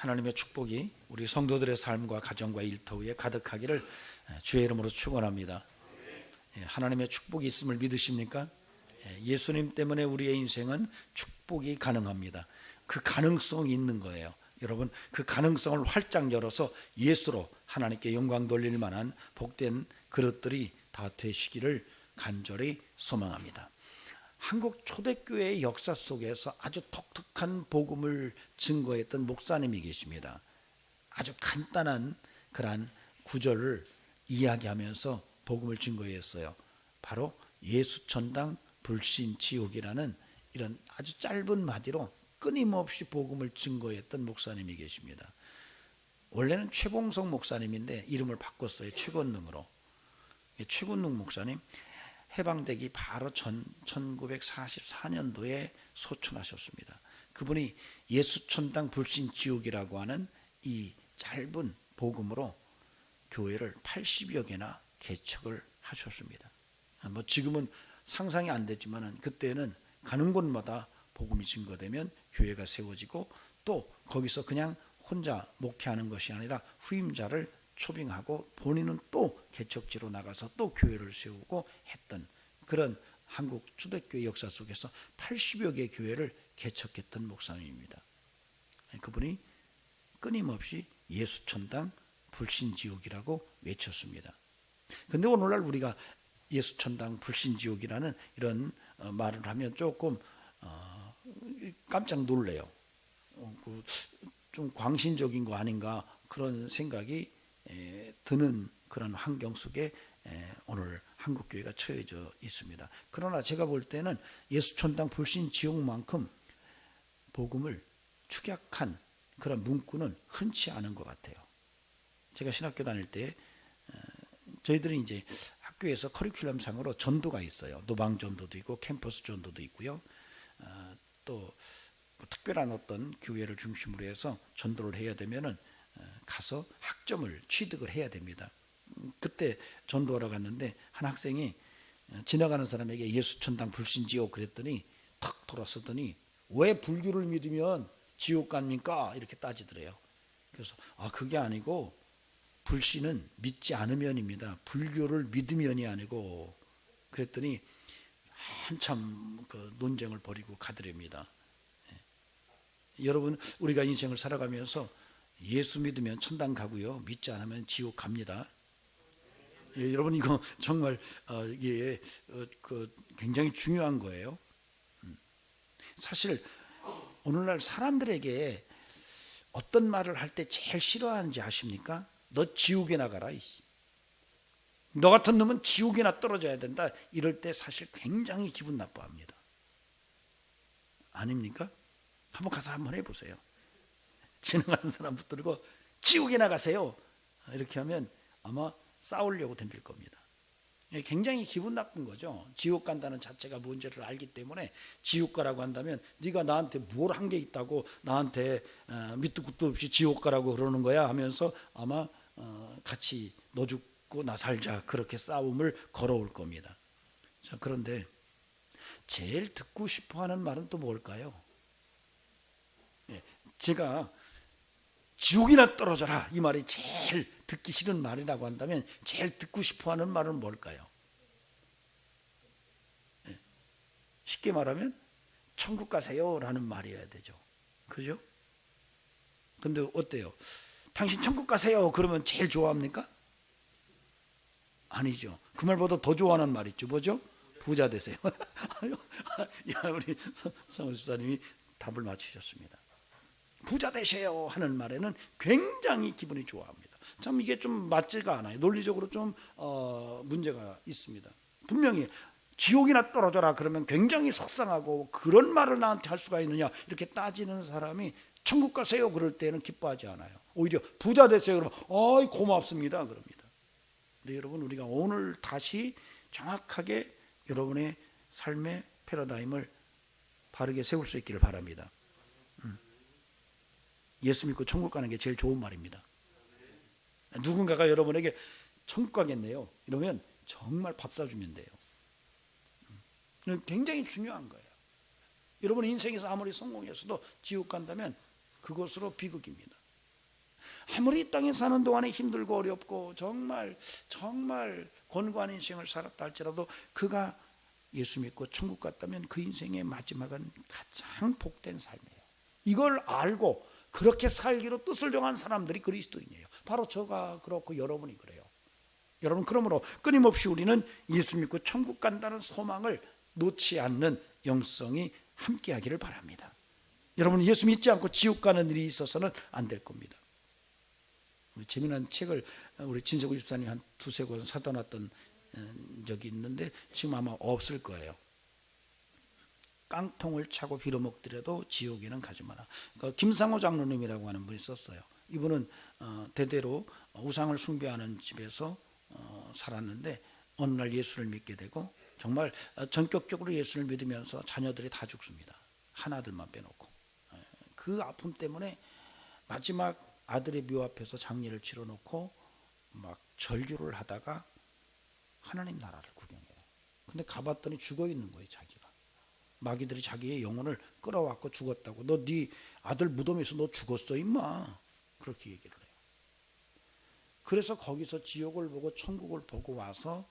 하나님의 축복이 우리 성도들의 삶과 가정과 일터에 가득하기를 주의 이름으로 축원합니다. 하나님의 축복이 있음을 믿으십니까? 예수님 때문에 우리의 인생은 축복이 가능합니다. 그 가능성이 있는 거예요. 여러분, 그 가능성을 활짝 열어서 예수로 하나님께 영광 돌릴 만한 복된 그릇들이 다 되시기를 간절히 소망합니다. 한국 초대교회의 역사 속에서 아주 독특한 복음을 증거했던 목사님이 계십니다. 아주 간단한 그러한 구절을 이야기하면서 복음을 증거했어요. 바로 예수천당 불신지옥이라는 이런 아주 짧은 마디로 끊임없이 복음을 증거했던 목사님이 계십니다. 원래는 최봉석 목사님인데 이름을 바꿨어요. 최건능으로. 최건능 목사님 해방되기 바로 전 1944년도에 소천하셨습니다. 그분이 예수천당 불신지옥이라고 하는 이 짧은 복음으로 교회를 80여 개나 개척을 하셨습니다. 뭐 지금은 상상이 안 되지만 그때는 가는 곳마다 복음이 증거되면 교회가 세워지고 또 거기서 그냥 혼자 목회하는 것이 아니라 후임자를 초빙하고 본인은 또 개척지로 나가서 또 교회를 세우고 했던 그런 한국 초대교회 역사 속에서 80여 개 교회를 개척했던 목사님입니다. 그분이 끊임없이 예수천당 불신지옥이라고 외쳤습니다. 그런데 오늘날 우리가 예수천당 불신지옥이라는 이런 말을 하면 조금 깜짝 놀래요. 좀 광신적인 거 아닌가 그런 생각이 드는 그런 환경 속에 오늘 한국교회가 처해져 있습니다. 그러나 제가 볼 때는 예수천당 불신지옥만큼 복음을 축약한 그런 문구는 흔치 않은 것 같아요. 제가 신학교 다닐 때 저희들이 이제 학교에서 커리큘럼상으로 전도가 있어요. 노방전도도 있고 캠퍼스 전도도 있고요. 또 특별한 어떤 교회를 중심으로 해서 전도를 해야 되면은 가서 학점을 취득을 해야 됩니다. 그때 전도하러 갔는데 한 학생이 지나가는 사람에게 예수천당 불신지옥 그랬더니 탁 돌아서더니 왜 불교를 믿으면 지옥 갑니까? 이렇게 따지더래요. 그래서 그게 아니고 불신은 믿지 않으면입니다. 불교를 믿으면이 아니고 그랬더니 한참 그 논쟁을 벌이고 가더랍니다. 여러분, 우리가 인생을 살아가면서 예수 믿으면 천당 가고요, 믿지 않으면 지옥 갑니다. 여러분, 이거 정말 이게 굉장히 중요한 거예요. 사실 오늘날 사람들에게 어떤 말을 할 때 제일 싫어하는지 아십니까? 너 지옥에 나가라. 너 같은 놈은 지옥에나 떨어져야 된다. 이럴 때 사실 굉장히 기분 나빠합니다. 아닙니까? 한번 가서 한번 해보세요. 지나가는 사람 붙들고 지옥에 나가세요. 이렇게 하면 아마 싸우려고 덤빌 겁니다. 굉장히 기분 나쁜 거죠. 지옥 간다는 자체가 뭔지를 알기 때문에 지옥 가라고 한다면 네가 나한테 뭘 한 게 있다고 나한테 밑도 끝도 없이 지옥 가라고 그러는 거야 하면서 아마 같이 너 죽고 나 살자 그렇게 싸움을 걸어올 겁니다. 자, 그런데 제일 듣고 싶어하는 말은 또 뭘까요? 제가 지옥이나 떨어져라 이 말이 제일 듣기 싫은 말이라고 한다면 제일 듣고 싶어하는 말은 뭘까요? 쉽게 말하면 천국 가세요 라는 말이어야 되죠. 그죠? 근데 어때요? 당신 천국 가세요 그러면 제일 좋아합니까? 아니죠. 그 말보다 더 좋아하는 말 있죠. 뭐죠? 부자 되세요. 야, 우리 성우 집사님이 답을 맞추셨습니다. 부자 되세요 하는 말에는 굉장히 기분이 좋아합니다. 참 이게 좀 맞지가 않아요. 논리적으로 좀 문제가 있습니다. 분명히 지옥이나 떨어져라 그러면 굉장히 속상하고 그런 말을 나한테 할 수가 있느냐 이렇게 따지는 사람이 천국 가세요 그럴 때는 기뻐하지 않아요. 오히려 부자 되세요 그러면 고맙습니다 그럽니다. 근데 여러분, 우리가 오늘 다시 정확하게 여러분의 삶의 패러다임을 바르게 세울 수 있기를 바랍니다. 예수 믿고 천국 가는 게 제일 좋은 말입니다. 누군가가 여러분에게 천국 가겠네요 이러면 정말 밥 사주면 돼요. 굉장히 중요한 거예요. 여러분 인생에서 아무리 성공했어도 지옥 간다면 그것으로 비극입니다. 아무리 이 땅에 사는 동안에 힘들고 어렵고 정말 곤고한 인생을 살았다 할지라도 그가 예수 믿고 천국 갔다면 그 인생의 마지막은 가장 복된 삶이에요. 이걸 알고 그렇게 살기로 뜻을 정한 사람들이 그리스도인이에요. 바로 저가 그렇고 여러분이 그래요. 여러분, 그러므로 끊임없이 우리는 예수 믿고 천국 간다는 소망을 놓지 않는 영성이 함께하기를 바랍니다. 여러분, 예수 믿지 않고 지옥 가는 일이 있어서는 안 될 겁니다. 재미난 책을 우리 진석우 집사님이 한 두세 권 사다 놨던 적이 있는데 지금 아마 없을 거예요. 깡통을 차고 빌어먹더라도 지옥에는 가지 마라. 그러니까 김상호 장로님이라고 하는 분이 썼어요. 이분은 대대로 우상을 숭배하는 집에서 살았는데 어느 날 예수를 믿게 되고 정말 전격적으로 예수를 믿으면서 자녀들이 다 죽습니다. 하나들만 빼놓고. 그 아픔 때문에 마지막 아들의 묘 앞에서 장례를 치러놓고 막 절규를 하다가 하나님 나라를 구경해요. 근데 가봤더니 죽어 있는 거예요. 자기가. 마귀들이 자기의 영혼을 끌어왔고 죽었다고. 너 네 아들 무덤에서 너 죽었어 임마. 그렇게 얘기를 해요. 그래서 거기서 지옥을 보고 천국을 보고 와서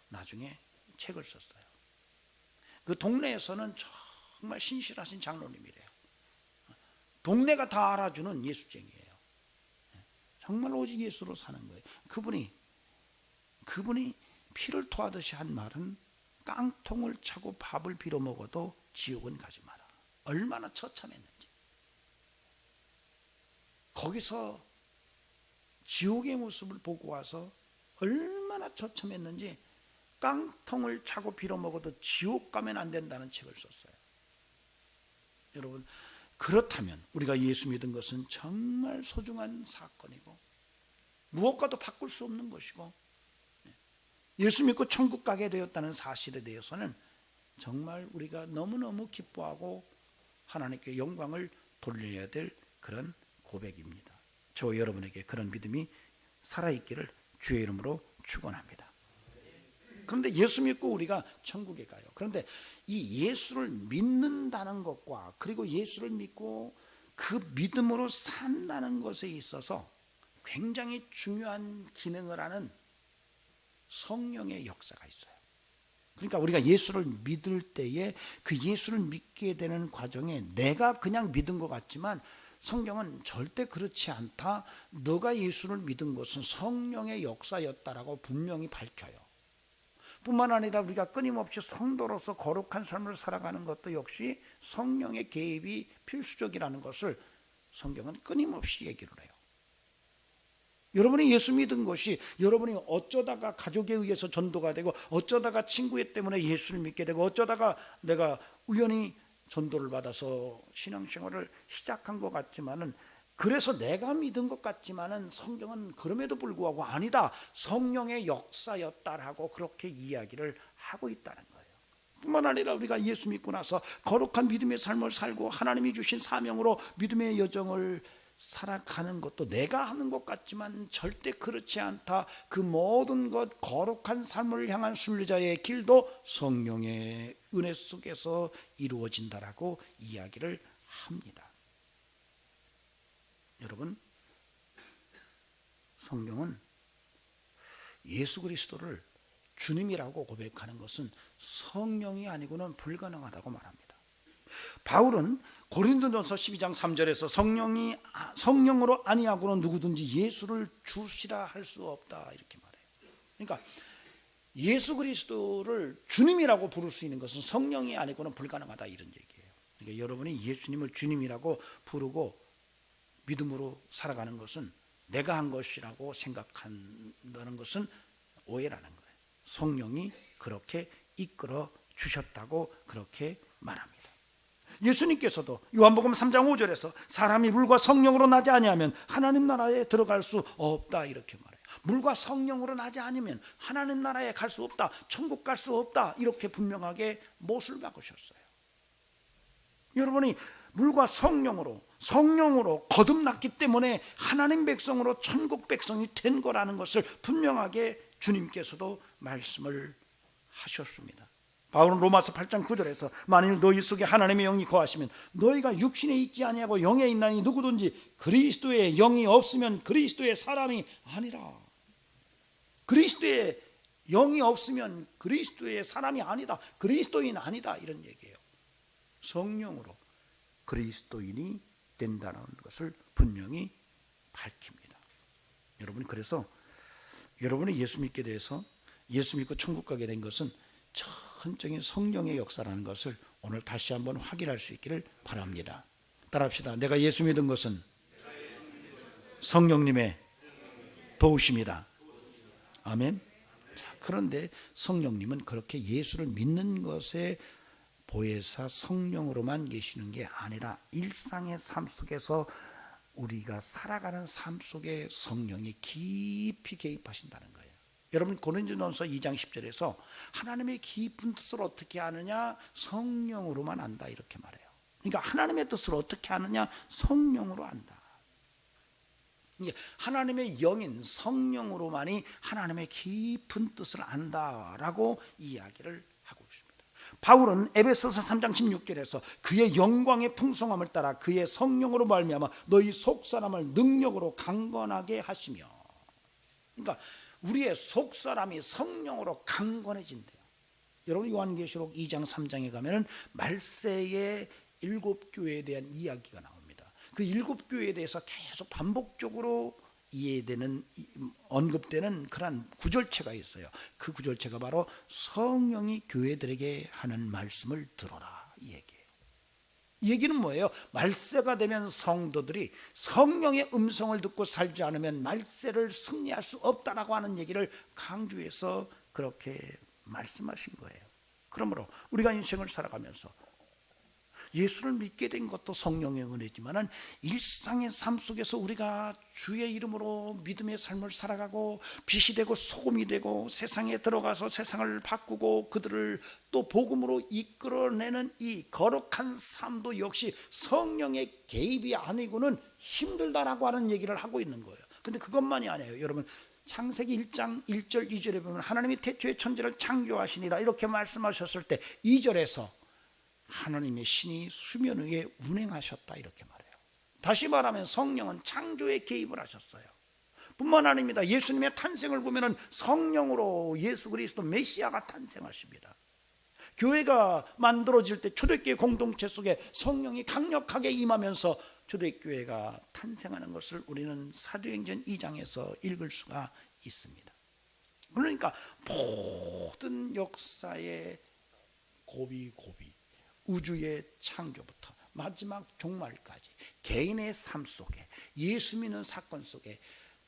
나중에 책을 썼어요. 그 동네에서는 정말 신실하신 장로님이래요. 동네가 다 알아주는 예수쟁이에요. 정말 오직 예수로 사는 거예요. 그분이 피를 토하듯이 한 말은 깡통을 차고 밥을 빌어 먹어도 지옥은 가지 마라. 얼마나 처참했는지. 거기서 지옥의 모습을 보고 와서 얼마나 처참했는지 깡통을 차고 빌어 먹어도 지옥 가면 안 된다는 책을 썼어요. 여러분, 그렇다면 우리가 예수 믿은 것은 정말 소중한 사건이고 무엇과도 바꿀 수 없는 것이고 예수 믿고 천국 가게 되었다는 사실에 대해서는 정말 우리가 너무너무 기뻐하고 하나님께 영광을 돌려야 될 그런 고백입니다. 저 여러분에게 그런 믿음이 살아있기를 주의 이름으로 축원합니다. 그런데 예수 믿고 우리가 천국에 가요. 그런데 이 예수를 믿는다는 것과 그리고 예수를 믿고 그 믿음으로 산다는 것에 있어서 굉장히 중요한 기능을 하는 성령의 역사가 있어요. 그러니까 우리가 예수를 믿을 때에 그 예수를 믿게 되는 과정에 내가 그냥 믿은 것 같지만 성경은 절대 그렇지 않다. 너가 예수를 믿은 것은 성령의 역사였다라고 분명히 밝혀요. 뿐만 아니라 우리가 끊임없이 성도로서 거룩한 삶을 살아가는 것도 역시 성령의 개입이 필수적이라는 것을 성경은 끊임없이 얘기를 해요. 여러분이 예수 믿은 것이 여러분이 어쩌다가 가족에 의해서 전도가 되고 어쩌다가 친구 때문에 예수를 믿게 되고 어쩌다가 내가 우연히 전도를 받아서 신앙생활을 시작한 것 같지만은 그래서 내가 믿은 것 같지만은 성경은 그럼에도 불구하고 아니다. 성령의 역사였다라고 그렇게 이야기를 하고 있다는 거예요. 뿐만 아니라 우리가 예수 믿고 나서 거룩한 믿음의 삶을 살고 하나님이 주신 사명으로 믿음의 여정을 살아가는 것도 내가 하는 것 같지만 절대 그렇지 않다. 그 모든 것 거룩한 삶을 향한 순례자의 길도 성령의 은혜 속에서 이루어진다라고 이야기를 합니다. 여러분, 성경은 예수 그리스도를 주님이라고 고백하는 것은 성령이 아니고는 불가능하다고 말합니다. 바울은 고린도전서 12장 3절에서 성령으로 아니하고는 누구든지 예수를 주시라 할 수 없다 이렇게 말해요. 그러니까 예수 그리스도를 주님이라고 부를 수 있는 것은 성령이 아니고는 불가능하다 이런 얘기예요. 그러니까 여러분이 예수님을 주님이라고 부르고 믿음으로 살아가는 것은 내가 한 것이라고 생각한다는 것은 오해라는 거예요. 성령이 그렇게 이끌어 주셨다고 그렇게 말합니다. 예수님께서도 요한복음 3장 5절에서 사람이 물과 성령으로 나지 아니하면 하나님 나라에 들어갈 수 없다 이렇게 말해요. 물과 성령으로 나지 않으면 하나님 나라에 갈 수 없다, 천국 갈 수 없다 이렇게 분명하게 못을 박으셨어요. 여러분이 물과 성령으로 거듭났기 때문에 하나님 백성으로 천국 백성이 된 거라는 것을 분명하게 주님께서도 말씀을 하셨습니다. 바울은 로마서 8장 9절에서 만일 너희 속에 하나님의 영이 거하시면 너희가 육신에 있지 아니하고 영에 있나니 누구든지 그리스도의 영이 없으면 그리스도의 사람이 아니라. 그리스도의 영이 없으면 그리스도의 사람이 아니다, 그리스도인 아니다, 이런 얘기예요. 성령으로 그리스도인이 된다는 것을 분명히 밝힙니다. 여러분, 그래서 여러분이 예수 믿게 돼서 예수 믿고 천국 가게 된 것은 전적인 성령의 역사라는 것을 오늘 다시 한번 확인할 수 있기를 바랍니다. 따라합시다. 내가 예수 믿은 것은 성령님의 도우심이다. 아멘. 자, 그런데 성령님은 그렇게 예수를 믿는 것에 보혜사 성령으로만 계시는 게 아니라 일상의 삶 속에서 우리가 살아가는 삶 속에 성령이 깊이 개입하신다는 거예요. 여러분, 고린도전서 2장 10절에서 하나님의 깊은 뜻을 어떻게 아느냐? 성령으로만 안다, 이렇게 말해요. 그러니까 하나님의 뜻을 어떻게 아느냐? 성령으로 안다. 하나님의 영인 성령으로만이 하나님의 깊은 뜻을 안다라고 이야기를 하고 있습니다. 바울은 에베소서 3장 16절에서 그의 영광의 풍성함을 따라 그의 성령으로 말미암아 너희 속사람을 능력으로 강건하게 하시며, 그러니까 우리의 속사람이 성령으로 강건해진대요. 여러분, 요한계시록 2장 3장에 가면은 말세의 7교회에 대한 이야기가 나옵니다. 그 7교회에 대해서 계속 반복적으로 이해되는, 언급되는 그런 구절체가 있어요. 그 구절체가 바로 성령이 교회들에게 하는 말씀을 들어라, 이 얘기예요. 이 얘기는 뭐예요? 말세가 되면 성도들이 성령의 음성을 듣고 살지 않으면 말세를 승리할 수 없다라고 하는 얘기를 강조해서 그렇게 말씀하신 거예요. 그러므로 우리가 인생을 살아가면서 예수를 믿게 된 것도 성령의 은혜지만 일상의 삶 속에서 우리가 주의 이름으로 믿음의 삶을 살아가고 빛이 되고 소금이 되고 세상에 들어가서 세상을 바꾸고 그들을 또 복음으로 이끌어내는 이 거룩한 삶도 역시 성령의 개입이 아니고는 힘들다라고 하는 얘기를 하고 있는 거예요. 근데 그것만이 아니에요. 여러분, 창세기 1장 1절 2절에 보면 하나님이 태초에 천지를 창조하시니라 이렇게 말씀하셨을 때 2절에서 하나님의 신이 수면 위에 운행하셨다, 이렇게 말해요. 다시 말하면 성령은 창조에 개입을 하셨어요. 뿐만 아닙니다. 예수님의 탄생을 보면 성령으로 예수 그리스도 메시아가 탄생하십니다. 교회가 만들어질 때 초대교회 공동체 속에 성령이 강력하게 임하면서 초대교회가 탄생하는 것을 우리는 사도행전 2장에서 읽을 수가 있습니다. 그러니까 모든 역사의 고비 우주의 창조부터 마지막 종말까지 개인의 삶 속에 예수 믿는 사건 속에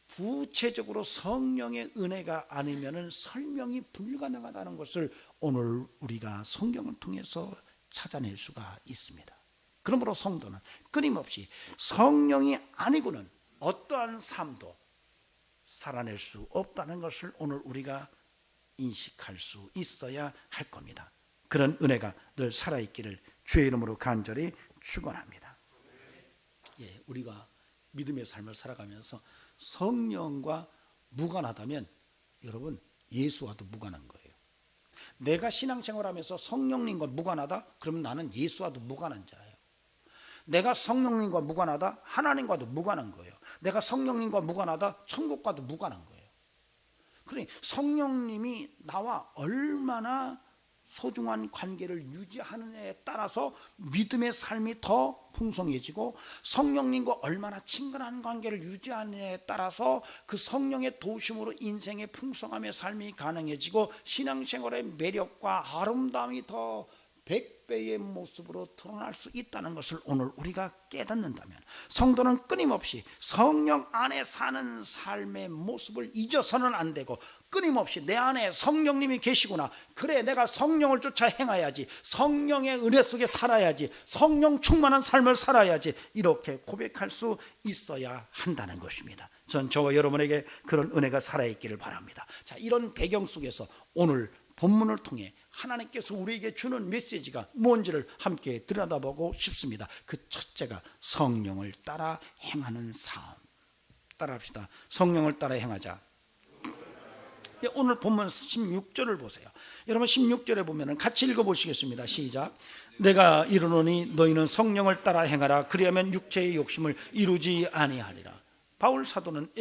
구체적으로 성령의 은혜가 아니면 설명이 불가능하다는 것을 오늘 우리가 성경을 통해서 찾아낼 수가 있습니다. 그러므로 성도는 끊임없이 성령이 아니고는 어떠한 삶도 살아낼 수 없다는 것을 오늘 우리가 인식할 수 있어야 할 겁니다. 그런 은혜가 늘 살아있기를 주의 이름으로 간절히 축원합니다. 우리가 믿음의 삶을 살아가면서 성령과 무관하다면 여러분, 예수와도 무관한 거예요. 내가 신앙생활하면서 성령님과 무관하다? 그러면 나는 예수와도 무관한 자예요. 내가 성령님과 무관하다? 하나님과도 무관한 거예요. 내가 성령님과 무관하다? 천국과도 무관한 거예요. 그러니 성령님이 나와 얼마나 소중한 관계를 유지하느냐에 따라서 믿음의 삶이 더 풍성해지고 성령님과 얼마나 친근한 관계를 유지하느냐에 따라서 그 성령의 도우심으로 인생의 풍성함의 삶이 가능해지고 신앙생활의 매력과 아름다움이 더 100배의 모습으로 드러날 수 있다는 것을 오늘 우리가 깨닫는다면 성도는 끊임없이 성령 안에 사는 삶의 모습을 잊어서는 안 되고 끊임없이 내 안에 성령님이 계시구나, 그래 내가 성령을 쫓아 행해야지, 성령의 은혜 속에 살아야지, 성령 충만한 삶을 살아야지, 이렇게 고백할 수 있어야 한다는 것입니다. 전 저와 여러분에게 그런 은혜가 살아있기를 바랍니다. 자, 이런 배경 속에서 오늘 본문을 통해 하나님께서 우리에게 주는 메시지가 뭔지를 함께 들여다보고 싶습니다. 그 첫째가 성령을 따라 행하는 삶. 따라합시다. 성령을 따라 행하자. 오늘 본문 16절을 보세요. 여러분 16절에 보면은 같이 읽어보시겠습니다. 시작. 내가 이르노니 너희는 성령을 따라 행하라. 그리하면 육체의 욕심을 이루지 아니하리라. 바울 사도는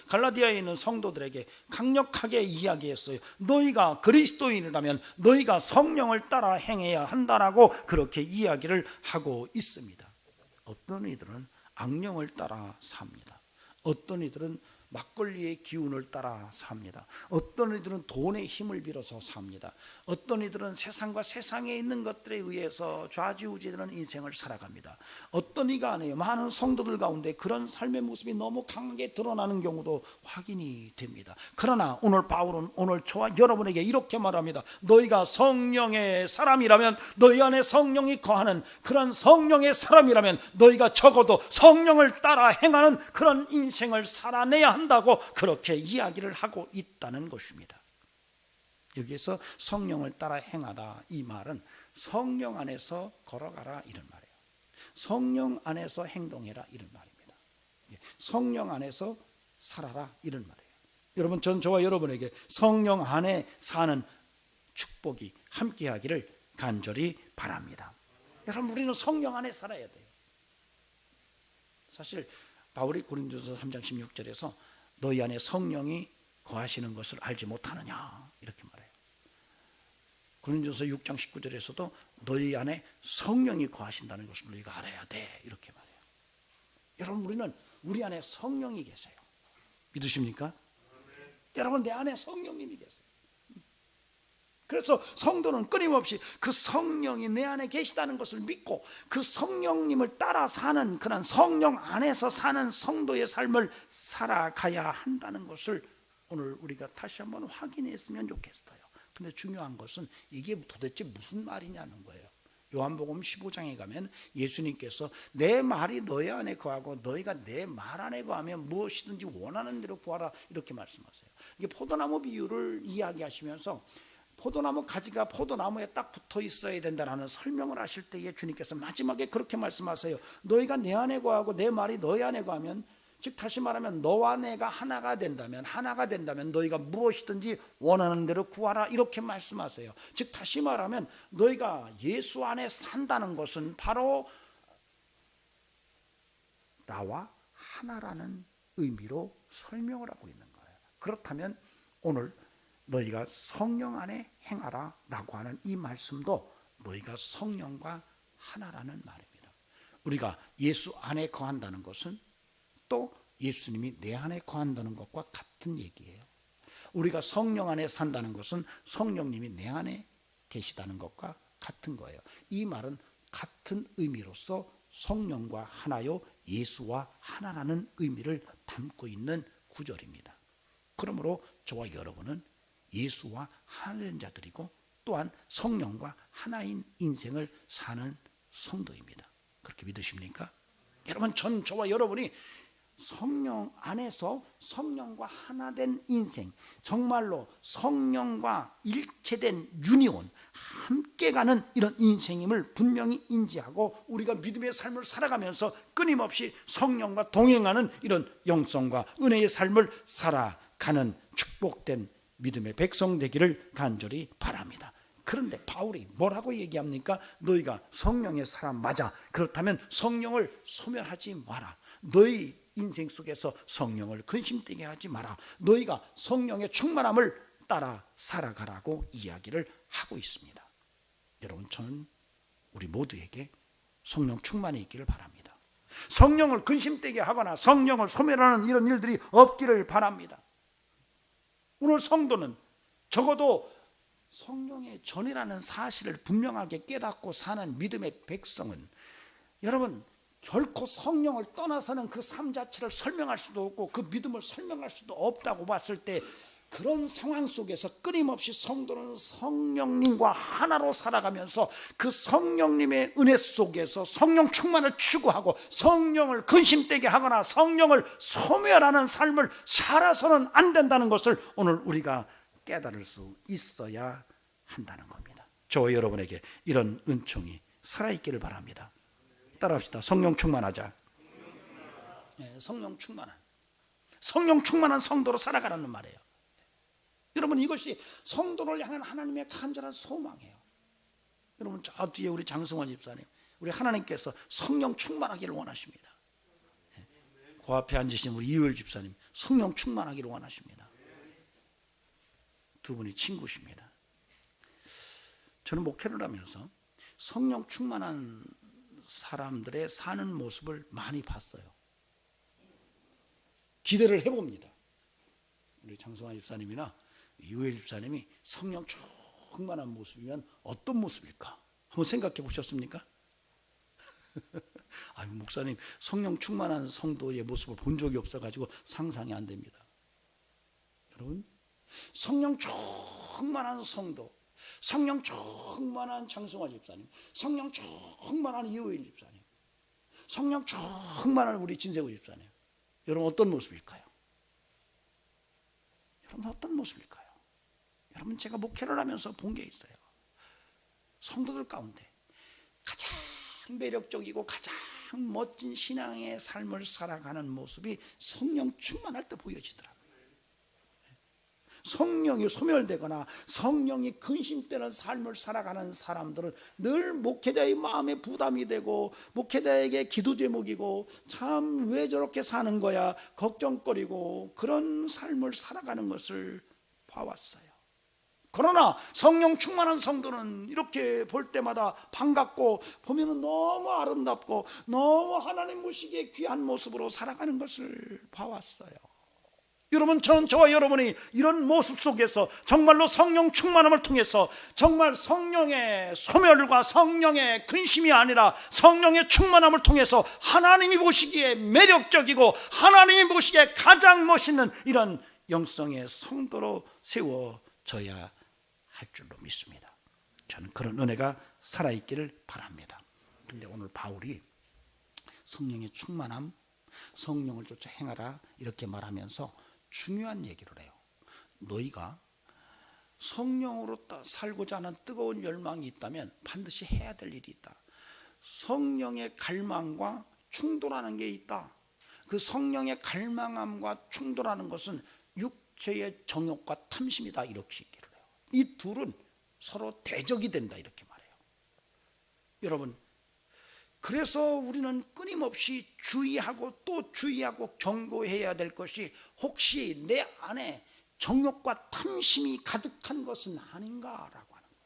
갈라디아에 있는 성도들에게 강력하게 이야기했어요. 너희가 그리스도인이라면 너희가 성령을 따라 행해야 한다라고 그렇게 이야기를 하고 있습니다. 어떤 이들은 악령을 따라 삽니다. 어떤 이들은 막걸리의 기운을 따라 삽니다. 어떤 이들은 돈의 힘을 빌어서 삽니다. 어떤 이들은 세상과 세상에 있는 것들에 의해서 좌지우지되는 인생을 살아갑니다. 어떤 이가 아니에요. 많은 성도들 가운데 그런 삶의 모습이 너무 강하게 드러나는 경우도 확인이 됩니다. 그러나 오늘 바울은 오늘 저와 여러분에게 이렇게 말합니다. 너희가 성령의 사람이라면, 너희 안에 성령이 거하는 그런 성령의 사람이라면 너희가 적어도 성령을 따라 행하는 그런 인생을 살아내야 한다고 그렇게 이야기를 하고 있다는 것입니다. 여기에서 성령을 따라 행하다, 이 말은 성령 안에서 걸어가라 이런 말이에요. 성령 안에서 행동해라 이런 말입니다. 성령 안에서 살아라 이런 말이에요. 여러분, 저와 여러분에게 성령 안에 사는 축복이 함께하기를 간절히 바랍니다. 여러분, 우리는 성령 안에 살아야 돼요. 사실 바울이 고린도서 3장 16절에서 너희 안에 성령이 거하시는 것을 알지 못하느냐 이렇게 말해요. 고린도서 6장 19절에서도 너희 안에 성령이 거하신다는 것을 너희가 알아야 돼 이렇게 말해요. 여러분, 우리는 우리 안에 성령이 계세요. 믿으십니까? 여러분, 내 안에 성령님이 계세요. 그래서 성도는 끊임없이 그 성령이 내 안에 계시다는 것을 믿고 그 성령님을 따라 사는, 그런 성령 안에서 사는 성도의 삶을 살아가야 한다는 것을 오늘 우리가 다시 한번 확인했으면 좋겠어요. 근데 중요한 것은 이게 도대체 무슨 말이냐는 거예요. 요한복음 15장에 가면 예수님께서 내 말이 너희 안에 거하고 너희가 내 말 안에 거하면 무엇이든지 원하는 대로 구하라 이렇게 말씀하세요. 이게 포도나무 비유를 이야기하시면서 포도나무 가지가 포도나무에 딱 붙어 있어야 된다는 설명을 하실 때에 주님께서 마지막에 그렇게 말씀하세요. 너희가 내 안에 거하고 내 말이 너희 안에 거하면, 즉 다시 말하면 너와 내가 하나가 된다면 너희가 무엇이든지 원하는 대로 구하라 이렇게 말씀하세요. 즉 다시 말하면 너희가 예수 안에 산다는 것은 바로 나와 하나라는 의미로 설명을 하고 있는 거예요. 그렇다면 오늘 너희가 성령 안에 행하라 라고 하는 이 말씀도 너희가 성령과 하나라는 말입니다. 우리가 예수 안에 거한다는 것은 또 예수님이 내 안에 거한다는 것과 같은 얘기예요. 우리가 성령 안에 산다는 것은 성령님이 내 안에 계시다는 것과 같은 거예요. 이 말은 같은 의미로서 성령과 하나요, 예수와 하나라는 의미를 담고 있는 구절입니다. 그러므로 저와 여러분은 예수와 하나된 자들이고 또한 성령과 하나인 인생을 사는 성도입니다. 그렇게 믿으십니까? 여러분, 저와 여러분이 성령 안에서 성령과 하나된 인생, 정말로 성령과 일체된 유니온, 함께 가는 이런 인생임을 분명히 인지하고 우리가 믿음의 삶을 살아가면서 끊임없이 성령과 동행하는 이런 영성과 은혜의 삶을 살아가는 축복된 믿음의 백성 되기를 간절히 바랍니다. 그런데 바울이 뭐라고 얘기합니까? 너희가 성령의 사람 맞아. 그렇다면 성령을 소멸하지 마라. 너희 인생 속에서 성령을 근심되게 하지 마라. 너희가 성령의 충만함을 따라 살아가라고 이야기를 하고 있습니다. 여러분, 저는 우리 모두에게 성령 충만이 있기를 바랍니다. 성령을 근심되게 하거나 성령을 소멸하는 이런 일들이 없기를 바랍니다. 오늘 성도는 적어도 성령의 전이라는 사실을 분명하게 깨닫고 사는 믿음의 백성은, 여러분, 결코 성령을 떠나서는 그 삶 자체를 설명할 수도 없고 그 믿음을 설명할 수도 없다고 봤을 때, 그런 상황 속에서 끊임없이 성도는 성령님과 하나로 살아가면서 그 성령님의 은혜 속에서 성령 충만을 추구하고 성령을 근심되게 하거나 성령을 소멸하는 삶을 살아서는 안 된다는 것을 오늘 우리가 깨달을 수 있어야 한다는 겁니다. 저와 여러분에게 이런 은총이 살아있기를 바랍니다. 따라합시다. 성령 충만하자. 네, 성령 충만한 성도로 살아가라는 말이에요. 여러분, 이것이 성도를 향한 하나님의 간절한 소망이에요. 여러분, 저 뒤에 우리 장성환 집사님, 우리 하나님께서 성령 충만하기를 원하십니다. 그 앞에 앉으신 우리 이효일 집사님, 성령 충만하기를 원하십니다. 두 분이 친구십니다. 저는 목회를 하면서 성령 충만한 사람들의 사는 모습을 많이 봤어요. 기대를 해봅니다. 우리 장성환 집사님이나 이효일 집사님이 성령 충만한 모습이면 어떤 모습일까? 한번 생각해 보셨습니까? 아유, 목사님, 성령 충만한 성도의 모습을 본 적이 없어가지고 상상이 안 됩니다. 여러분, 성령 충만한 성도, 성령 충만한 장성화 집사님, 성령 충만한 이호일 집사님, 성령 충만한 우리 진세구 집사님, 여러분 어떤 모습일까요? 여러분 어떤 모습일까요? 여러분, 제가 목회를 하면서 본 게 있어요. 성도들 가운데 가장 매력적이고 가장 멋진 신앙의 삶을 살아가는 모습이 성령 충만할 때 보여지더라고요. 성령이 소멸되거나 성령이 근심되는 삶을 살아가는 사람들은 늘 목회자의 마음에 부담이 되고 목회자에게 기도 제목이고 참 왜 저렇게 사는 거야 걱정거리고 그런 삶을 살아가는 것을 봐왔어요. 그러나 성령 충만한 성도는 이렇게 볼 때마다 반갑고 보면은 너무 아름답고 너무 하나님 보시기에 귀한 모습으로 살아가는 것을 봐왔어요. 여러분, 저와 여러분이 이런 모습 속에서 정말로 성령 충만함을 통해서 정말 성령의 소멸과 성령의 근심이 아니라 성령의 충만함을 통해서 하나님이 보시기에 매력적이고 하나님이 보시기에 가장 멋있는 이런 영성의 성도로 세워져야 할 줄로 믿습니다. 저는 그런 은혜가 살아있기를 바랍니다. 그런데 오늘 바울이 성령의 충만함, 성령을 쫓아 행하라 이렇게 말하면서 중요한 얘기를 해요. 너희가 성령으로 살고자 하는 뜨거운 열망이 있다면 반드시 해야 될 일이 있다. 성령의 갈망과 충돌하는 게 있다. 그 성령의 갈망함과 충돌하는 것은 육체의 정욕과 탐심이다 이렇게 얘기를 해요. 이 둘은 서로 대적이 된다 이렇게 말해요. 여러분, 그래서 우리는 끊임없이 주의하고 또 주의하고 경고해야 될 것이 혹시 내 안에 정욕과 탐심이 가득한 것은 아닌가라고 하는 거예요.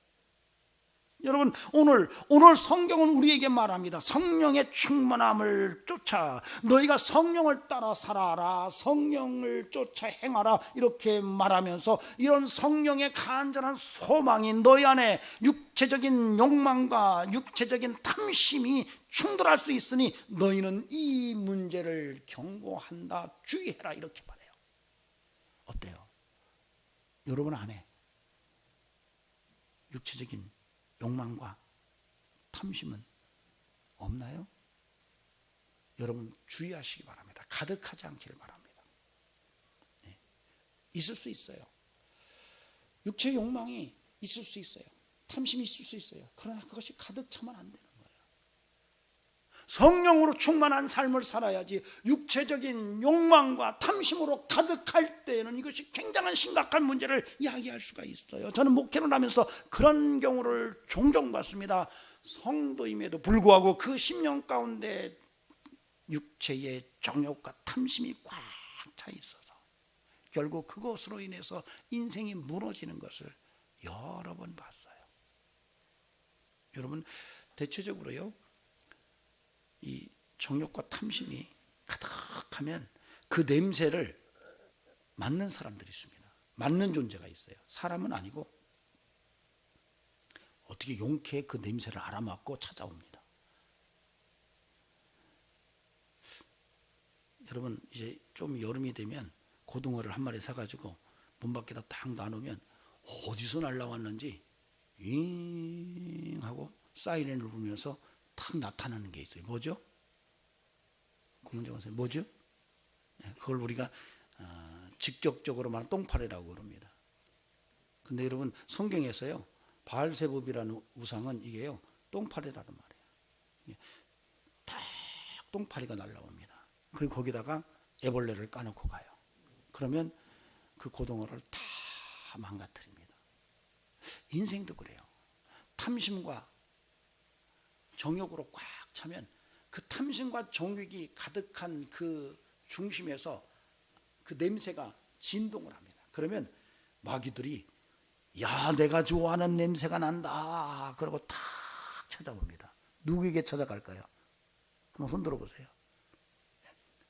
여러분, 오늘 성경은 우리에게 말합니다. 성령의 충만함을 쫓아 너희가 성령을 따라 살아라, 성령을 쫓아 행하라 이렇게 말하면서 이런 성령의 간절한 소망이 너희 안에 육체적인 욕망과 육체적인 탐심이 충돌할 수 있으니 너희는 이 문제를 경고한다, 주의해라 이렇게 말해요. 어때요? 여러분 안에 육체적인 욕망과 탐심은 없나요? 여러분 주의하시기 바랍니다. 가득하지 않기를 바랍니다. 네. 있을 수 있어요. 육체의 욕망이 있을 수 있어요. 탐심이 있을 수 있어요. 그러나 그것이 가득 차면 안 되는 거예요. 성령으로 충만한 삶을 살아야지 육체적인 욕망과 탐심으로 가득할 때에는 이것이 굉장한 심각한 문제를 이야기할 수가 있어요. 저는 목회를 하면서 그런 경우를 종종 봤습니다. 성도임에도 불구하고 그 10년 가운데 육체의 정욕과 탐심이 꽉 차 있어서 결국 그것으로 인해서 인생이 무너지는 것을 여러 번 봤어요. 여러분, 대체적으로요, 이 정욕과 탐심이 가득하면 그 냄새를 맡는 사람들이 있습니다. 맡는 존재가 있어요. 사람은 아니고 어떻게 용케 그 냄새를 알아맞고 찾아옵니다. 여러분, 이제 좀 여름이 되면 고등어를 한 마리 사가지고 문 밖에다 딱 놔놓으면 어디서 날라왔는지 윙 하고 사이렌을 울면서 탁 나타나는 게 있어요. 뭐죠? 그 문제 보세요. 뭐죠? 그걸 우리가 직격적으로 말하는 똥파리라고 그럽니다. 근데 여러분, 성경에서요, 바알세붑이라는 우상은 이게요, 똥파리라는 말이에요. 딱 똥파리가 날라옵니다. 그리고 거기다가 애벌레를 까놓고 가요. 그러면 그 고등어를 다 다 망가뜨립니다. 인생도 그래요. 탐심과 정욕으로 꽉 차면 그 탐심과 정욕이 가득한 그 중심에서 그 냄새가 진동을 합니다. 그러면 마귀들이 야, 내가 좋아하는 냄새가 난다 그러고 탁 찾아봅니다. 누구에게 찾아갈까요? 한번 손 들어보세요.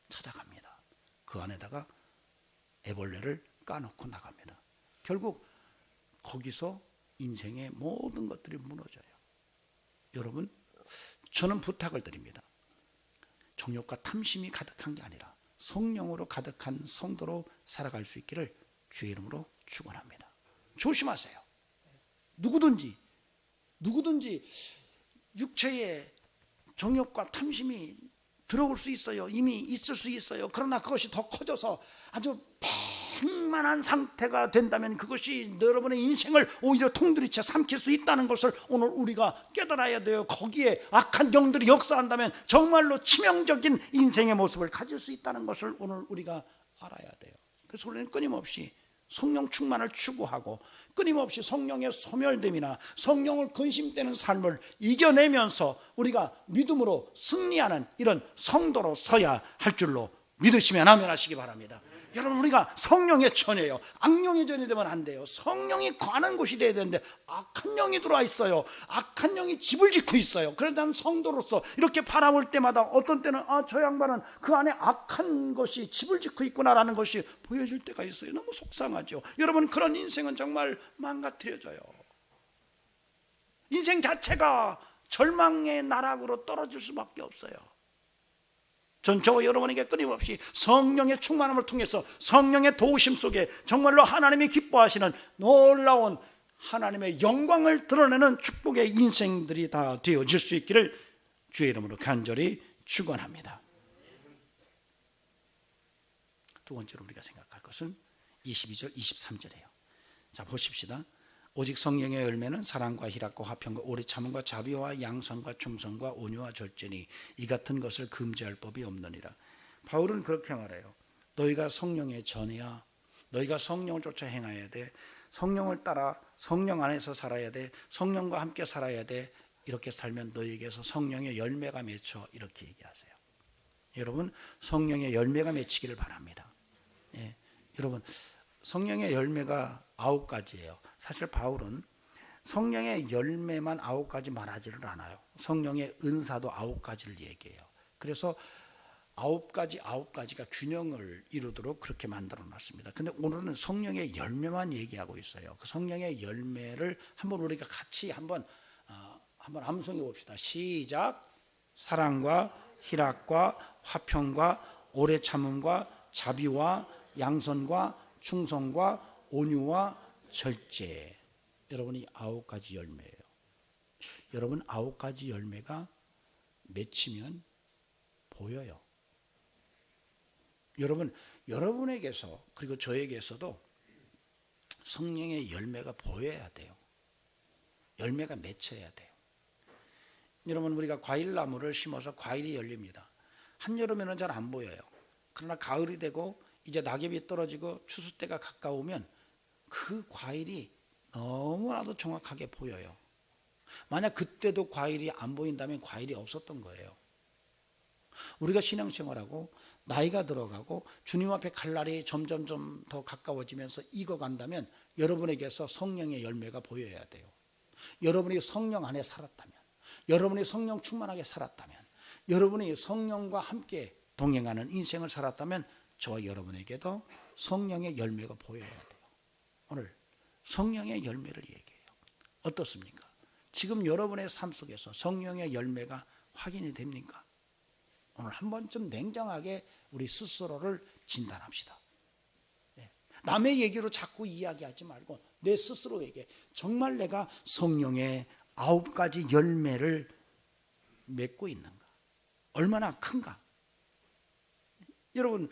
찾아갑니다. 그 안에다가 애벌레를 까놓고 나갑니다. 결국 거기서 인생의 모든 것들이 무너져요. 여러분, 저는 부탁을 드립니다. 정욕과 탐심이 가득한 게 아니라 성령으로 가득한 성도로 살아갈 수 있기를 주의 이름으로 축원합니다. 조심하세요. 누구든지 육체에 정욕과 탐심이 들어올 수 있어요. 이미 있을 수 있어요. 그러나 그것이 더 커져서 아주 팽만한 상태가 된다면 그것이 여러분의 인생을 오히려 통두리째 삼킬 수 있다는 것을 오늘 우리가 깨달아야 돼요. 거기에 악한 영들이 역사한다면 정말로 치명적인 인생의 모습을 가질 수 있다는 것을 오늘 우리가 알아야 돼요. 그래서 우리는 끊임없이 성령 충만을 추구하고 끊임없이 성령의 소멸됨이나 성령을 근심되는 삶을 이겨내면서 우리가 믿음으로 승리하는 이런 성도로 서야 할 줄로 믿으시면 아멘 하시기 바랍니다. 여러분, 우리가 성령의 전이에요. 악령의 전이 되면 안 돼요. 성령이 거하는 곳이 돼야 되는데 악한 영이 들어와 있어요. 악한 영이 집을 짓고 있어요. 그래서 난 성도로서 이렇게 바라볼 때마다 어떤 때는 저 양반은 그 안에 악한 것이 집을 짓고 있구나라는 것이 보여질 때가 있어요. 너무 속상하죠. 여러분, 그런 인생은 정말 망가뜨려져요. 인생 자체가 절망의 나락으로 떨어질 수밖에 없어요. 전 저와 여러분에게 끊임없이 성령의 충만함을 통해서 성령의 도우심 속에 정말로 하나님이 기뻐하시는 놀라운 하나님의 영광을 드러내는 축복의 인생들이 다 되어질 수 있기를 주의 이름으로 간절히 축원합니다. 두 번째로 우리가 생각할 것은 22절 23절이에요. 자, 보십시다. 오직 성령의 열매는 사랑과 희락과 화평과 오래 참음과 자비와 양선과 충성과 온유와 절제니 이 같은 것을 금지할 법이 없느니라. 바울은 그렇게 말해요. 너희가 성령의 전이야. 너희가 성령을 쫓아 행해야 돼. 성령을 따라 성령 안에서 살아야 돼. 성령과 함께 살아야 돼. 이렇게 살면 너희에게서 성령의 열매가 맺혀. 이렇게 얘기하세요. 여러분, 성령의 열매가 맺히기를 바랍니다. 예, 여러분, 성령의 열매가 9가지예요. 사실 바울은 성령의 열매만 9가지 말하지를 않아요. 성령의 은사도 9가지를 얘기해요. 그래서 9가지가 균형을 이루도록 그렇게 만들어 놨습니다. 근데 오늘은 성령의 열매만 얘기하고 있어요. 그 성령의 열매를 한번 우리가 같이 한번 암송해 봅시다. 시작. 사랑과 희락과 화평과 오래 참음과 자비와 양선과 충성과 온유와 절제. 여러분이 9가지 열매예요. 여러분 9가지 열매가 맺히면 보여요. 여러분, 여러분에게서 그리고 저에게서도 성령의 열매가 보여야 돼요. 열매가 맺혀야 돼요. 여러분, 우리가 과일나무를 심어서 과일이 열립니다. 한여름에는 잘 안 보여요. 그러나 가을이 되고 이제 낙엽이 떨어지고 추수 때가 가까우면 그 과일이 너무나도 정확하게 보여요. 만약 그때도 과일이 안 보인다면 과일이 없었던 거예요. 우리가 신앙생활하고 나이가 들어가고 주님 앞에 갈 날이 점점 더 가까워지면서 익어간다면 여러분에게서 성령의 열매가 보여야 돼요. 여러분이 성령 안에 살았다면, 여러분이 성령 충만하게 살았다면, 여러분이 성령과 함께 동행하는 인생을 살았다면 저와 여러분에게도 성령의 열매가 보여야 돼요. 오늘 성령의 열매를 얘기해요. 어떻습니까? 지금 여러분의 삶 속에서 성령의 열매가 확인이 됩니까? 오늘 한 번쯤 냉정하게 우리 스스로를 진단합시다. 남의 얘기로 자꾸 이야기하지 말고 내 스스로에게 정말 내가 성령의 9가지 열매를 맺고 있는가? 얼마나 큰가? 여러분,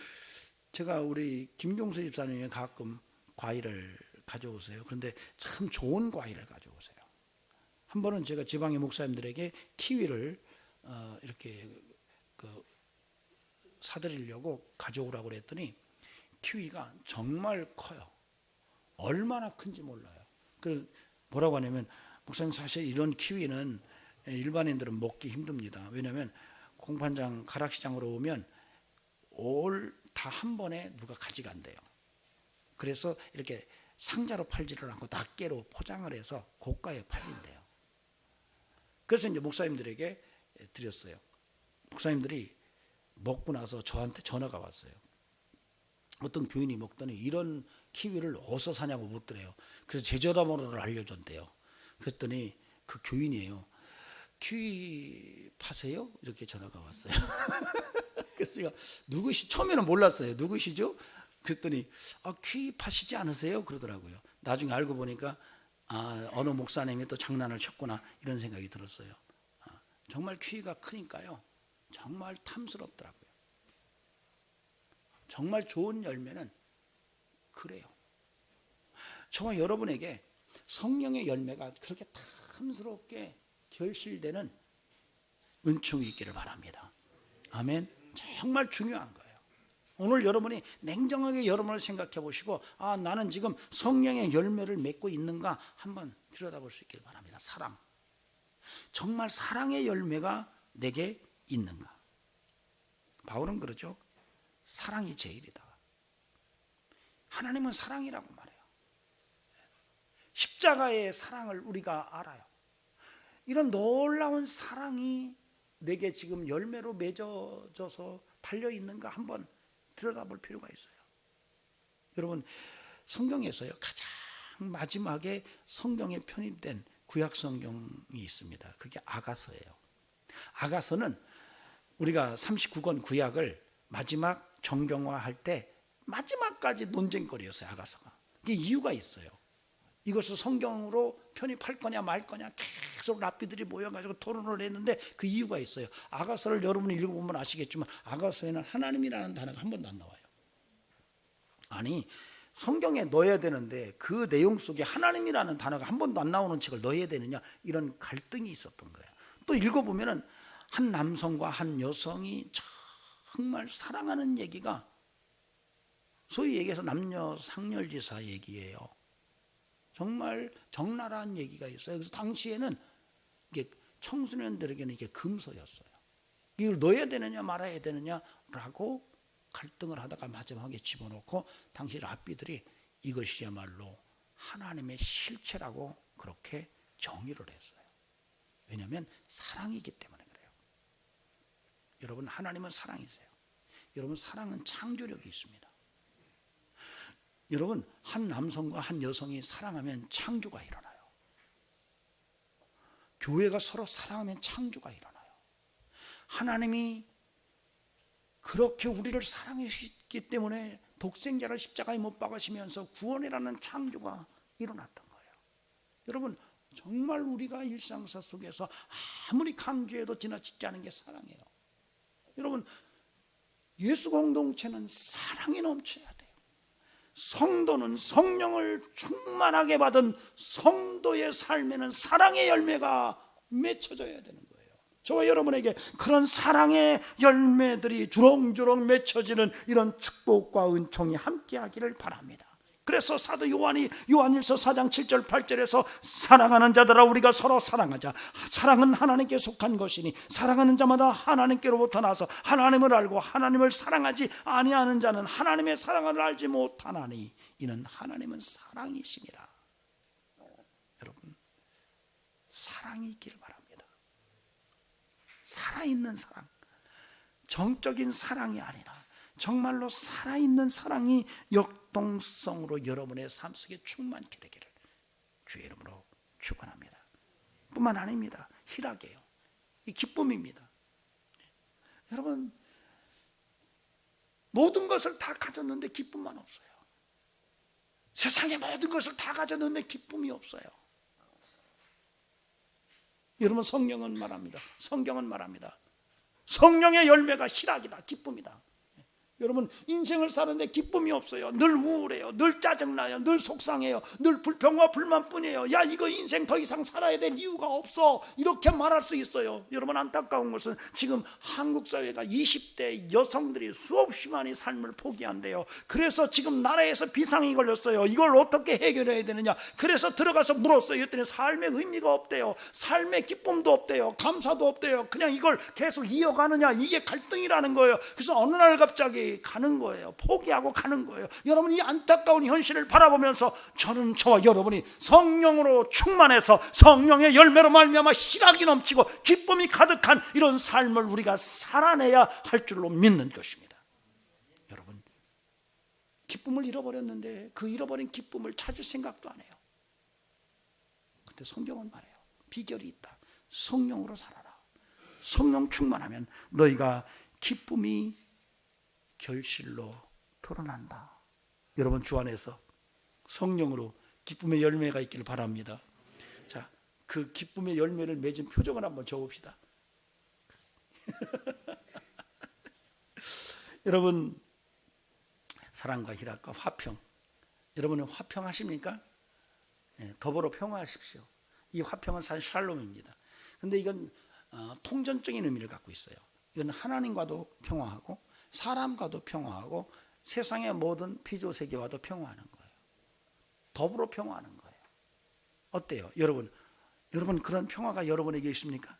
제가 우리 김경수 집사님이 가끔 과일을 가져오세요. 그런데 참 좋은 과일을 가져오세요. 한 번은 제가 지방의 목사님들에게 키위를 이렇게 사드리려고 가져오라고 그랬더니 키위가 정말 커요. 얼마나 큰지 몰라요. 그래서 뭐라고 하냐면, 목사님 사실 이런 키위는 일반인들은 먹기 힘듭니다. 왜냐하면 공판장 가락시장으로 오면 다 한 번에 누가 가져간대요. 그래서 이렇게 상자로 팔지를 않고 낱개로 포장을 해서 고가에 팔린대요. 그래서 이제 목사님들에게 드렸어요. 목사님들이 먹고 나서 저한테 전화가 왔어요. 어떤 교인이 먹더니 이런 키위를 어디서 사냐고 묻더래요. 그래서 제 전화번호를 알려줬대요. 그랬더니 그 교인이에요. 키위 파세요? 이렇게 전화가 왔어요. 그래서 제가 처음에는 몰랐어요. 누구시죠? 그랬더니 키위 파시지 않으세요? 그러더라고요. 나중에 알고 보니까 어느 목사님이 또 장난을 쳤구나 이런 생각이 들었어요. 정말 키위가 크니까요. 정말 탐스럽더라고요. 정말 좋은 열매는 그래요. 저와 여러분에게 성령의 열매가 그렇게 탐스럽게 결실되는 은총이 있기를 바랍니다. 아멘. 정말 중요한 거예요. 오늘 여러분이 냉정하게 여러분을 생각해 보시고 나는 지금 성령의 열매를 맺고 있는가 한번 들여다볼 수 있기를 바랍니다. 사랑. 정말 사랑의 열매가 내게 있는가. 바울은 그러죠. 사랑이 제일이다. 하나님은 사랑이라고 말해요. 십자가의 사랑을 우리가 알아요. 이런 놀라운 사랑이 내게 지금 열매로 맺어져서 달려있는가 한번 들여다볼 필요가 있어요. 여러분, 성경에서요 가장 마지막에 성경에 편입된 구약 성경이 있습니다. 그게 아가서예요. 아가서는 우리가 39권 구약을 마지막 정경화할 때 마지막까지 논쟁거리였어요. 아가서가. 이게 이유가 있어요. 이것을 성경으로 편입할 거냐 말 거냐 계속 랍비들이 모여가지고 토론을 했는데 그 이유가 있어요. 아가서를 여러분이 읽어보면 아시겠지만 아가서에는 하나님이라는 단어가 한 번도 안 나와요. 아니 성경에 넣어야 되는데 그 내용 속에 하나님이라는 단어가 한 번도 안 나오는 책을 넣어야 되느냐 이런 갈등이 있었던 거예요. 또 읽어보면은 한 남성과 한 여성이 정말 사랑하는 얘기가 소위 얘기해서 남녀 상렬지사 얘기예요. 정말 적나라한 얘기가 있어요. 그래서 당시에는 이게 청소년들에게는 이게 금서였어요. 이걸 넣어야 되느냐 말아야 되느냐라고 갈등을 하다가 마지막에 집어넣고 당시 랍비들이 이것이야말로 하나님의 실체라고 그렇게 정의를 했어요. 왜냐하면 사랑이기 때문에 그래요. 여러분, 하나님은 사랑이세요. 여러분, 사랑은 창조력이 있습니다. 여러분, 한 남성과 한 여성이 사랑하면 창조가 일어나요. 교회가 서로 사랑하면 창조가 일어나요. 하나님이 그렇게 우리를 사랑해 주셨기 때문에 독생자를 십자가에 못 박으시면서 구원이라는 창조가 일어났던 거예요. 여러분, 정말 우리가 일상사 속에서 아무리 강조해도 지나치지 않은 게 사랑이에요. 여러분, 예수 공동체는 사랑이 넘쳐야 돼요. 성도는 성령을 충만하게 받은 성도의 삶에는 사랑의 열매가 맺혀져야 되는 거예요. 저와 여러분에게 그런 사랑의 열매들이 주렁주렁 맺혀지는 이런 축복과 은총이 함께하기를 바랍니다. 그래서 사도 요한이 요한일서 4장 7절 8절에서 사랑하는 자들아 우리가 서로 사랑하자. 사랑은 하나님께 속한 것이니 사랑하는 자마다 하나님께로부터 나서 하나님을 알고 하나님을 사랑하지 아니하는 자는 하나님의 사랑을 알지 못하나니 이는 하나님은 사랑이심이라. 여러분, 사랑이 있기를 바랍니다. 살아있는 사랑, 정적인 사랑이 아니라 정말로 살아있는 사랑이 역동성으로 여러분의 삶 속에 충만케 되기를 주의 이름으로 축원합니다. 뿐만 아닙니다. 희락이에요. 이 기쁨입니다. 여러분, 모든 것을 다 가졌는데 기쁨만 없어요. 세상의 모든 것을 다 가졌는데 기쁨이 없어요. 여러분, 성령은 말합니다. 성경은 말합니다. 성령의 열매가 희락이다, 기쁨이다. 여러분, 인생을 사는데 기쁨이 없어요. 늘 우울해요. 늘 짜증나요. 늘 속상해요. 늘 불평과 불만뿐이에요. 야, 이거 인생 더 이상 살아야 될 이유가 없어, 이렇게 말할 수 있어요. 여러분, 안타까운 것은 지금 한국 사회가 20대 여성들이 수없이 많이 삶을 포기한대요. 그래서 지금 나라에서 비상이 걸렸어요. 이걸 어떻게 해결해야 되느냐. 그래서 들어가서 물었어요. 그랬더니 삶의 의미가 없대요. 삶의 기쁨도 없대요. 감사도 없대요. 그냥 이걸 계속 이어가느냐, 이게 갈등이라는 거예요. 그래서 어느 날 갑자기 가는 거예요. 포기하고 가는 거예요. 여러분, 이 안타까운 현실을 바라보면서 저는 저와 여러분이 성령으로 충만해서 성령의 열매로 말미암아 희락이 넘치고 기쁨이 가득한 이런 삶을 우리가 살아내야 할 줄로 믿는 것입니다. 여러분, 기쁨을 잃어버렸는데 그 잃어버린 기쁨을 찾을 생각도 안 해요. 근데 성경은 말해요. 비결이 있다. 성령으로 살아라. 성령 충만하면 너희가 기쁨이 결실로 드러난다. 여러분, 주 안에서 성령으로 기쁨의 열매가 있기를 바랍니다. 자, 그 기쁨의 열매를 맺은 표정을 한번 적읍시다. 여러분, 사랑과 희락과 화평, 여러분은 화평하십니까? 네, 더불어 평화하십시오. 이 화평은 사실 샬롬입니다. 근데 이건 통전적인 의미를 갖고 있어요. 이건 하나님과도 평화하고 사람과도 평화하고 세상의 모든 피조세계와도 평화하는 거예요. 더불어 평화하는 거예요. 어때요? 여러분 그런 평화가 여러분에게 있습니까?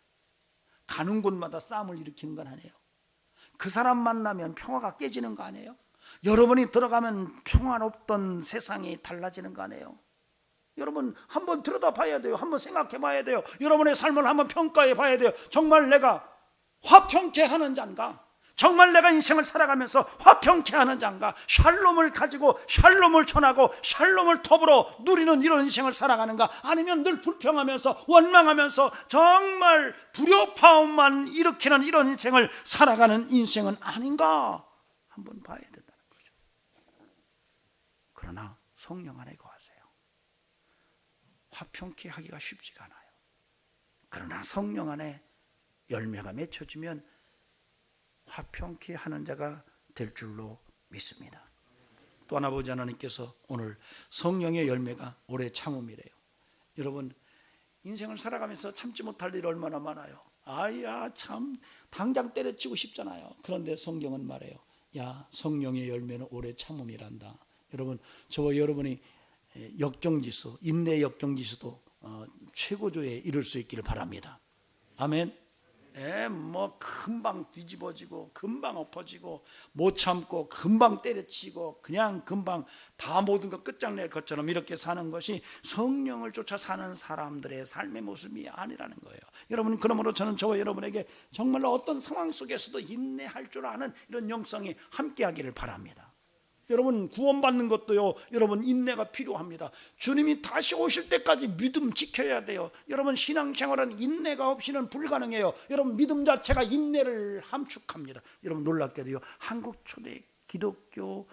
가는 곳마다 싸움을 일으키는 건 아니에요. 그 사람 만나면 평화가 깨지는 거 아니에요? 여러분이 들어가면 평화롭던 세상이 달라지는 거 아니에요? 여러분, 한번 들여다봐야 돼요. 한번 생각해 봐야 돼요. 여러분의 삶을 한번 평가해 봐야 돼요. 정말 내가 화평케 하는 자인가? 정말 내가 인생을 살아가면서 화평케 하는 자인가? 샬롬을 가지고 샬롬을 전하고 샬롬을 더불어 누리는 이런 인생을 살아가는가? 아니면 늘 불평하면서 원망하면서 정말 불협화음만 일으키는 이런 인생을 살아가는 인생은 아닌가? 한번 봐야 된다는 거죠. 그러나 성령 안에 거하세요. 화평케 하기가 쉽지가 않아요. 그러나 성령 안에 열매가 맺혀지면 화평케 하는 자가 될 줄로 믿습니다. 또 하나 아버지 하나님께서 오늘 성령의 열매가 올해 참음이래요. 여러분, 인생을 살아가면서 참지 못할 일이 얼마나 많아요. 아야, 참 당장 때려치고 싶잖아요. 그런데 성경은 말해요. 야, 성령의 열매는 올해 참음이란다. 여러분, 저와 여러분이 역경지수, 인내 역경지수도 최고조에 이룰 수 있기를 바랍니다. 아멘. 뭐 금방 뒤집어지고 금방 엎어지고 못 참고 금방 때려치고 그냥 금방 다 모든 것 끝장낼 것처럼 이렇게 사는 것이 성령을 쫓아 사는 사람들의 삶의 모습이 아니라는 거예요. 여러분, 그러므로 저는 저와 여러분에게 정말로 어떤 상황 속에서도 인내할 줄 아는 이런 영성이 함께하기를 바랍니다. 여러분, 구원받는 것도요, 여러분, 인내가 필요합니다. 주님이 다시 오실 때까지 믿음 지켜야 돼요. 여러분, 신앙생활은 인내가 없이는 불가능해요. 여러분, 믿음 자체가 인내를 함축합니다. 여러분, 놀랍게도요, 한국 초대 기독교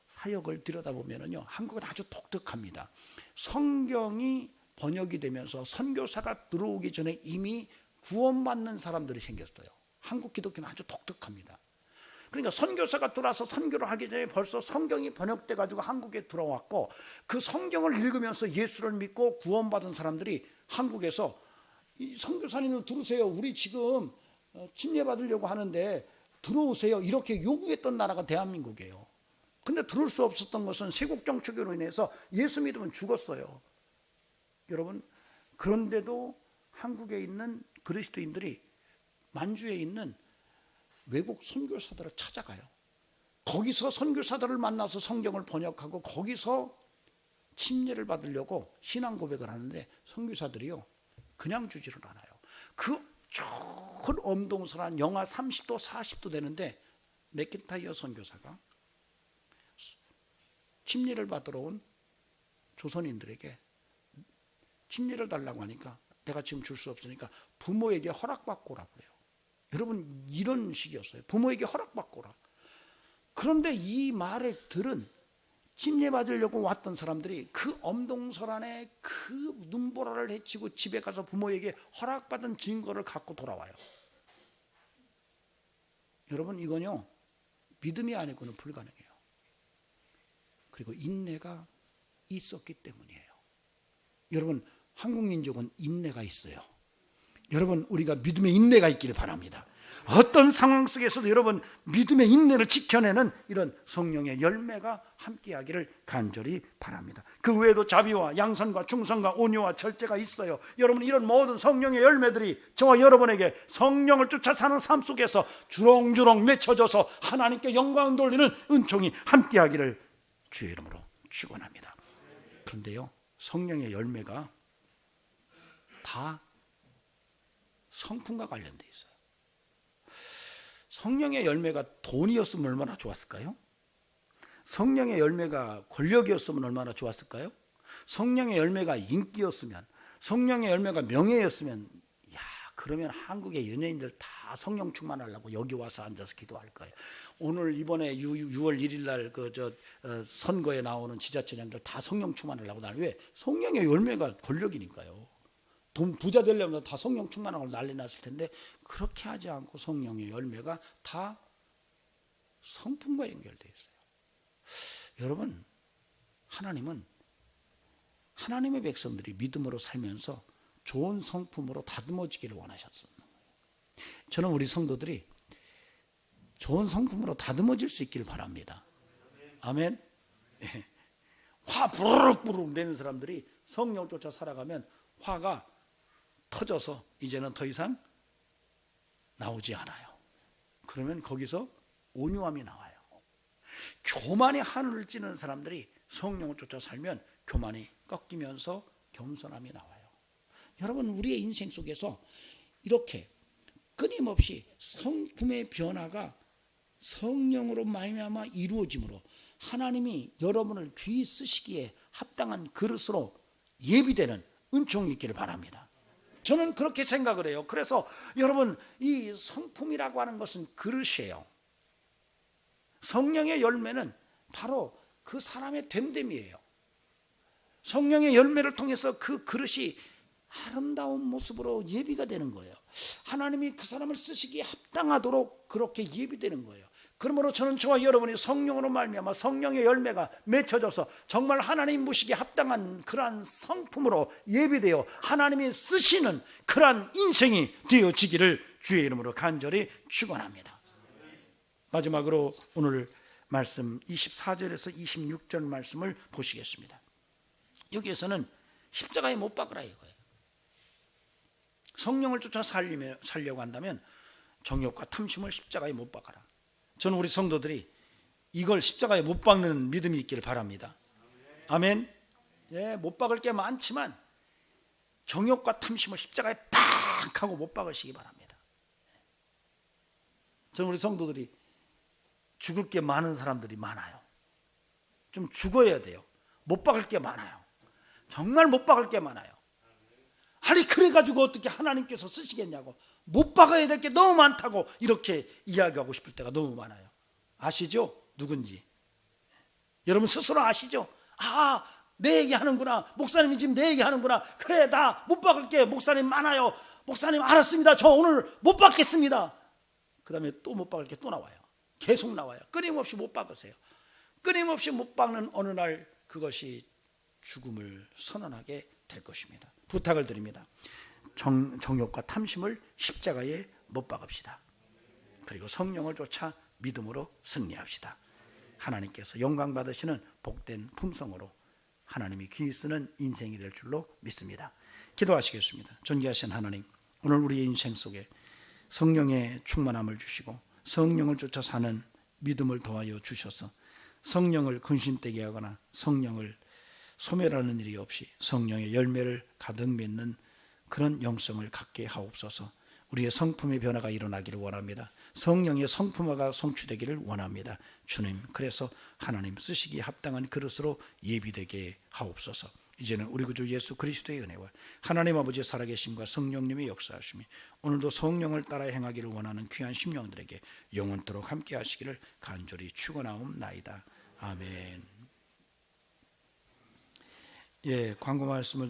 사역을 들여다보면요, 한국은 아주 독특합니다. 성경이 번역이 되면서 선교사가 들어오기 전에 이미 구원받는 사람들이 생겼어요. 한국 기독교는 아주 독특합니다. 그러니까 선교사가 들어와서 선교를 하기 전에 벌써 성경이 번역돼 가지고 한국에 들어왔고, 그 성경을 읽으면서 예수를 믿고 구원받은 사람들이 한국에서 이 선교사님들 들으세요. 우리 지금 침례받으려고 하는데 들어오세요. 이렇게 요구했던 나라가 대한민국이에요. 근데 들을 수 없었던 것은 세국 정책으로 인해서 예수 믿으면 죽었어요. 여러분, 그런데도 한국에 있는 그리스도인들이 만주에 있는 외국 선교사들을 찾아가요. 거기서 선교사들을 만나서 성경을 번역하고 거기서 침례를 받으려고 신앙 고백을 하는데 선교사들이요, 그냥 주지를 않아요. 그 큰 엄동설한 영하 30도 40도 되는데 맥킨타이어 선교사가 침례를 받으러 온 조선인들에게 침례를 달라고 하니까 내가 지금 줄 수 없으니까 부모에게 허락받고 오라고 그래요. 여러분, 이런 식이었어요. 부모에게 허락받고 오라. 그런데 이 말을 들은 침례받으려고 왔던 사람들이 그 엄동설안에 그 눈보라를 헤치고 집에 가서 부모에게 허락받은 증거를 갖고 돌아와요. 여러분, 이건요, 믿음이 아니고는 불가능해요. 그리고 인내가 있었기 때문이에요. 여러분, 한국 민족은 인내가 있어요. 여러분, 우리가 믿음의 인내가 있기를 바랍니다. 어떤 상황 속에서도 여러분 믿음의 인내를 지켜내는 이런 성령의 열매가 함께하기를 간절히 바랍니다. 그 외에도 자비와 양선과 충성과 온유와 절제가 있어요. 여러분, 이런 모든 성령의 열매들이 저와 여러분에게 성령을 쫓아 사는 삶 속에서 주렁주렁 맺혀져서 하나님께 영광 돌리는 은총이 함께하기를 주의 이름으로 축원합니다. 그런데요, 성령의 열매가 다 성품과 관련되어 있어요. 성령의 열매가 돈이었으면 얼마나 좋았을까요? 성령의 열매가 권력이었으면 얼마나 좋았을까요? 성령의 열매가 인기였으면, 성령의 열매가 명예였으면, 야, 그러면 한국의 연예인들 다 성령 충만하려고 여기 와서 앉아서 기도할 거예요. 오늘 이번에 6월 1일 날 선거에 나오는 지자체장들 다 성령 충만하려고. 왜? 성령의 열매가 권력이니까요. 돈 부자 되려면 다 성령 충만하고 난리 났을 텐데, 그렇게 하지 않고 성령의 열매가 다 성품과 연결되어 있어요. 여러분, 하나님은 하나님의 백성들이 믿음으로 살면서 좋은 성품으로 다듬어지기를 원하셨어요. 저는 우리 성도들이 좋은 성품으로 다듬어질 수 있기를 바랍니다. 아멘. 화 부르륵 내는 사람들이 성령 쫓아 살아가면 화가 터져서 이제는 더 이상 나오지 않아요. 그러면 거기서 온유함이 나와요. 교만이 하늘을 찌는 사람들이 성령을 쫓아 살면 교만이 꺾이면서 겸손함이 나와요. 여러분, 우리의 인생 속에서 이렇게 끊임없이 성품의 변화가 성령으로 말미암아 이루어짐으로 하나님이 여러분을 귀히 쓰시기에 합당한 그릇으로 예비되는 은총이 있기를 바랍니다. 저는 그렇게 생각을 해요. 그래서 여러분, 이 성품이라고 하는 것은 그릇이에요. 성령의 열매는 바로 그 사람의 됨됨이에요. 성령의 열매를 통해서 그 그릇이 아름다운 모습으로 예비가 되는 거예요. 하나님이 그 사람을 쓰시기에 합당하도록 그렇게 예비되는 거예요. 그러므로 저는 저와 여러분이 성령으로 말미암아 성령의 열매가 맺혀져서 정말 하나님 모시기에 합당한 그러한 성품으로 예비되어 하나님이 쓰시는 그러한 인생이 되어지기를 주의 이름으로 간절히 축원합니다. 마지막으로 오늘 말씀 24절에서 26절 말씀을 보시겠습니다. 여기에서는 십자가에 못 박으라 이거예요. 성령을 쫓아 살려고 한다면 정욕과 탐심을 십자가에 못 박아라. 저는 우리 성도들이 이걸 십자가에 못 박는 믿음이 있기를 바랍니다. 아멘. 예, 못 박을 게 많지만 정욕과 탐심을 십자가에 팍 하고 못 박으시기 바랍니다. 저는 우리 성도들이 죽을 게 많은 사람들이 많아요. 좀 죽어야 돼요. 못 박을 게 많아요. 정말 못 박을 게 많아요. 아니, 그래가지고 어떻게 하나님께서 쓰시겠냐고, 못 박아야 될 게 너무 많다고 이렇게 이야기하고 싶을 때가 너무 많아요. 아시죠? 누군지 여러분 스스로 아시죠? 아, 내 얘기 하는구나, 목사님이 지금 내 얘기 하는구나, 그래 나 못 박을게, 목사님 많아요, 목사님 알았습니다, 저 오늘 못 박겠습니다. 그 다음에 또 못 박을 게 또 나와요. 계속 나와요. 끊임없이 못 박으세요. 끊임없이 못 박는 어느 날 그것이 죽음을 선언하게 될 것입니다. 부탁을 드립니다. 정욕과 탐심을 십자가에 못 박읍시다. 그리고 성령을 쫓아 믿음으로 승리합시다. 하나님께서 영광 받으시는 복된 품성으로 하나님이 귀히 쓰는 인생이 될 줄로 믿습니다. 기도하시겠습니다. 존귀하신 하나님, 오늘 우리의 인생 속에 성령의 충만함을 주시고 성령을 쫓아 사는 믿음을 더하여 주셔서 성령을 근심되게 하거나 성령을 소멸하는 일이 없이 성령의 열매를 가득 맺는 그런 영성을 갖게 하옵소서. 우리의 성품의 변화가 일어나기를 원합니다. 성령의 성품화가 성취되기를 원합니다. 주님, 그래서 하나님 쓰시기에 합당한 그릇으로 예비되게 하옵소서. 이제는 우리 구주 예수 그리스도의 은혜와 하나님 아버지의 살아계심과 성령님의 역사하심이 오늘도 성령을 따라 행하기를 원하는 귀한 심령들에게 영원토록 함께 하시기를 간절히 축원하옵나이다. 아멘. 예, 광고 말씀을 드립니다.